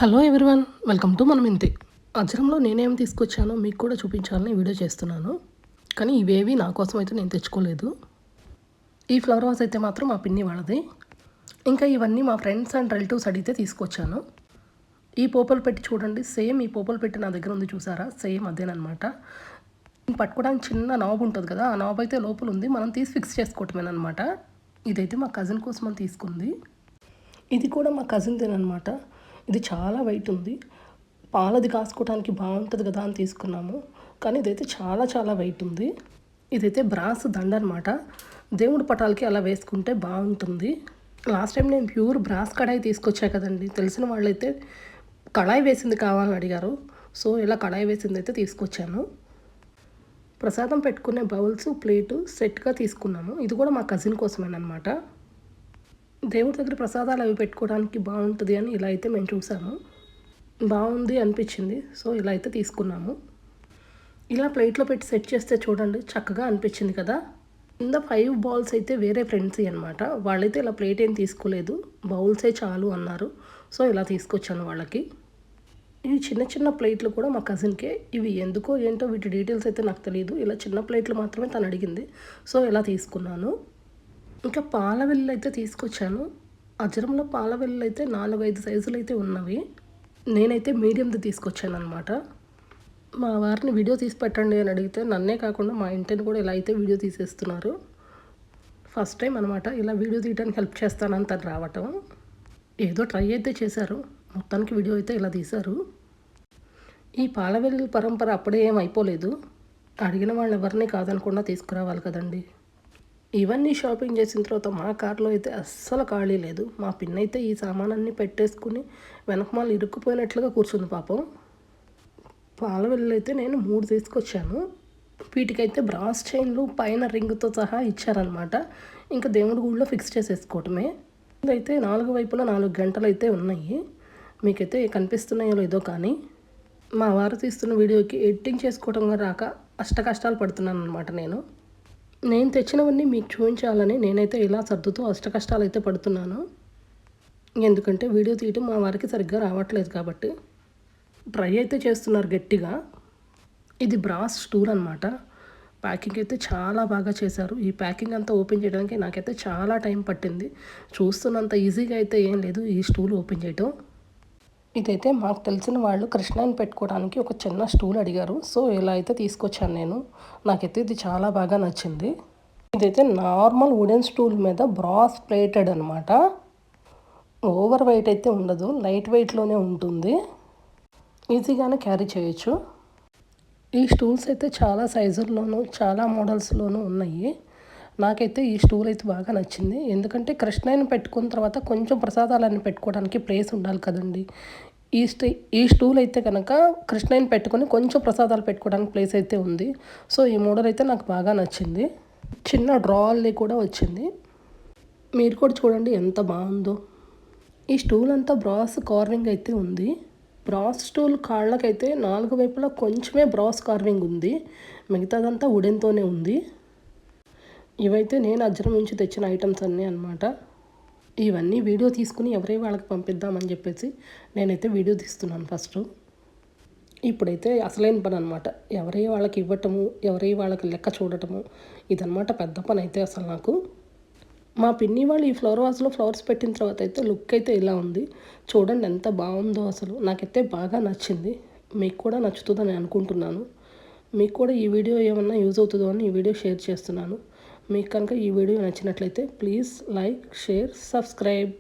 Hello everyone, welcome to మనం ఇంతే. అజ్రంలో నేనేం తీసుకొచ్చానో మీకు కూడా చూపించాలని వీడియో చేస్తున్నాను. కానీ ఇవేవి నా కోసం అయితే నేను తెచ్చుకోలేదు. ఈ ఫ్లవర్ వాస్ అయితే మాత్రం మా పిన్ని వాళ్ళది. ఇంకా ఇవన్నీ మా ఫ్రెండ్స్ అండ్ రిలేటివ్స్ అడిగితే తీసుకొచ్చాను. ఈ పోపలు పెట్టి చూడండి, సేమ్ ఈ పోపలు పెట్టి నా దగ్గర ఉంది, చూసారా? సేమ్ అదేనమాట. పట్టుకోవడానికి చిన్న నాబ్ ఉంటుంది కదా, ఆ నాబ్ అయితే లోపల ఉంది, మనం తీసి ఫిక్స్ చేసుకోవటమేనమాట. ఇదైతే మా కజిన్ కోసం అని తీసుకుంది. ఇది కూడా మా కజిన్దేనమాట. ఇది చాలా వెయిట్ ఉంది, పాలది కాసుకోవడానికి బాగుంటుంది కదా అని తీసుకున్నాము. కానీ ఇదైతే చాలా చాలా వెయిట్ ఉంది. ఇదైతే బ్రాస్ దండ అనమాట. దేవుడి పటాలకి అలా వేసుకుంటే బాగుంటుంది. లాస్ట్ టైం నేను ప్యూర్ బ్రాస్ కడాయి తీసుకొచ్చా కదండి, తెలిసిన వాళ్ళైతే కడాయి వేసింది కావాలని అడిగారు. సో ఇలా కడాయి వేసింది అయితే తీసుకొచ్చాను. ప్రసాదం పెట్టుకునే బౌల్స్, ప్లేటు సెట్గా తీసుకున్నాము. ఇది కూడా మా కజిన్ కోసమేనమాట. దేవుడి దగ్గర ప్రసాదాలు అవి పెట్టుకోవడానికి బాగుంటుంది అని ఇలా అయితే మేము చూసాము. బాగుంది అనిపించింది, సో ఇలా అయితే తీసుకున్నాము. ఇలా ప్లేట్లో పెట్టి సెట్ చేస్తే చూడండి, చక్కగా అనిపించింది కదా. కింద 5 బౌల్స్ అయితే వేరే ఫ్రెండ్స్ అనమాట. వాళ్ళైతే ఇలా ప్లేట్ ఏం తీసుకోలేదు, బౌల్సే చాలు అన్నారు. సో ఇలా తీసుకొచ్చాను వాళ్ళకి. ఇవి చిన్న చిన్న ప్లేట్లు కూడా మా కజిన్కే. ఇవి ఎందుకో ఏంటో వీటి డీటెయిల్స్ అయితే నాకు తెలియదు. ఇలా చిన్న ప్లేట్లు మాత్రమే తను అడిగింది, సో ఇలా తీసుకున్నాను. ఇంకా పాల వెల్లులు అయితే తీసుకొచ్చాను. అజ్రంలో పాల వెల్లులు అయితే 4-5 సైజులు అయితే ఉన్నవి. నేనైతే మీడియంది తీసుకొచ్చాను అనమాట. మా వారిని వీడియో తీసి పెట్టండి అని అడిగితే నన్నే కాకుండా మా ఇంటిని కూడా ఇలా అయితే వీడియో తీసేస్తున్నారు. ఫస్ట్ టైం అనమాట ఇలా వీడియో తీయడానికి హెల్ప్ చేస్తానని తను రావటం. ఏదో ట్రై అయితే చేశారు, మొత్తానికి వీడియో అయితే ఇలా తీశారు. ఈ పాల వెల్లుల పరంపర అప్పుడే ఏం అయిపోలేదు. అడిగిన వాళ్ళు ఎవరిని కాదనకుండా తీసుకురావాలి కదండి. ఇవన్నీ షాపింగ్ చేసిన తర్వాత మా కార్లో అయితే అస్సలు ఖాళీ లేదు. మా పిన్ అయితే ఈ సామానన్నీ పెట్టేసుకుని వెనకమాల ఇరుక్కుపోయినట్లుగా కూర్చుంది పాపం. పాల వెల్లులు అయితే నేను 3 తీసుకొచ్చాను. వీటికైతే బ్రాస్ చైన్లు పైన రింగ్తో సహా ఇచ్చారనమాట. ఇంకా దేవుడి గుడిలో ఫిక్స్ చేసేసుకోవటమే. ఇదైతే 4 వైపులా 4 గంటలు అయితే ఉన్నాయి. మీకైతే కనిపిస్తున్నాయో లేదో కానీ మా వారు తీస్తున్న వీడియోకి ఎడిటింగ్ చేసుకోవటం రాక కష్టాలు పడుతున్నాను అనమాట. నేను తెచ్చినవన్నీ మీకు చూపించాలని నేనైతే ఇలా సర్దుతూ కష్టాలు అయితే పడుతున్నాను. ఎందుకంటే వీడియో తీయటం మా వారికి సరిగ్గా రావట్లేదు కాబట్టి. ట్రై అయితే చేస్తున్నారు గట్టిగా. ఇది బ్రాస్ స్టూల్ అనమాట. ప్యాకింగ్ అయితే చాలా బాగా చేశారు. ఈ ప్యాకింగ్ అంతా ఓపెన్ చేయడానికి నాకైతే చాలా టైం పట్టింది. చూస్తున్నంత ఈజీగా అయితే ఏం లేదు ఈ స్టూల్ ఓపెన్ చేయటం. ఇదైతే మాకు తెలిసిన వాళ్ళు కృష్ణాని పెట్టుకోవడానికి ఒక చిన్న స్టూల్ అడిగారు. సో ఇలా అయితే తీసుకొచ్చాను నేను. నాకైతే ఇది చాలా బాగా నచ్చింది. ఇదైతే నార్మల్ వుడెన్ స్టూల్ మీద బ్రాస్ ప్లేటెడ్ అనమాట. ఓవర్ వెయిట్ అయితే ఉండదు, లైట్ వెయిట్లోనే ఉంటుంది. ఈజీగానే క్యారీ చేయొచ్చు. ఈ స్టూల్స్ అయితే చాలా సైజుల్లోనూ చాలా మోడల్స్లోనూ ఉన్నాయి. నాకైతే ఈ స్టూల్ అయితే బాగా నచ్చింది. ఎందుకంటే కృష్ణాయిని పెట్టుకున్న తర్వాత కొంచెం ప్రసాదాలన్నీ పెట్టుకోవడానికి ప్లేస్ ఉండాలి కదండి. ఈ స్టూల్ అయితే కనుక కృష్ణాయిని పెట్టుకొని కొంచెం ప్రసాదాలు పెట్టుకోవడానికి ప్లేస్ అయితే ఉంది. సో ఈ మోడల్ అయితే నాకు బాగా నచ్చింది. చిన్న డ్రాల్ని కూడా వచ్చింది. మీరు కూడా చూడండి ఎంత బాగుందో. ఈ స్టూల్ అంతా బ్రాస్ కార్వింగ్ అయితే ఉంది. బ్రాస్ స్టూల్ కాళ్ళకైతే 4 వైపులా కొంచెమే బ్రాస్ కార్వింగ్ ఉంది, మిగతాదంతా వుడెన్తోనే ఉంది. ఇవైతే నేను అజ్రం నుంచి తెచ్చిన ఐటమ్స్ అన్నీ అనమాట. ఇవన్నీ వీడియో తీసుకుని ఎవరే వాళ్ళకి పంపిద్దామని చెప్పేసి నేనైతే వీడియో తీస్తున్నాను ఫస్ట్. ఇప్పుడైతే అసలైన పని అనమాట, ఎవరే వాళ్ళకి ఇవ్వటము, ఎవరే వాళ్ళకి లెక్క చూడటము, ఇదనమాట పెద్ద పని అయితే అసలు నాకు. మా పిన్ని వాళ్ళు ఈ ఫ్లవర్ వాజ్లో ఫ్లవర్స్ పెట్టిన తర్వాత అయితే లుక్ అయితే ఇలా ఉంది. చూడండి ఎంత బాగుందో అసలు. నాకైతే బాగా నచ్చింది. మీకు కూడా నచ్చుతుందని అనుకుంటున్నాను. మీకు కూడా ఈ వీడియో ఏమన్నా యూజ్ అవుతుందో అని ఈ వీడియో షేర్ చేస్తున్నాను. మీకు కనుక ఈ వీడియో నచ్చినట్లయితే ప్లీజ్ లైక్, షేర్, సబ్స్క్రైబ్.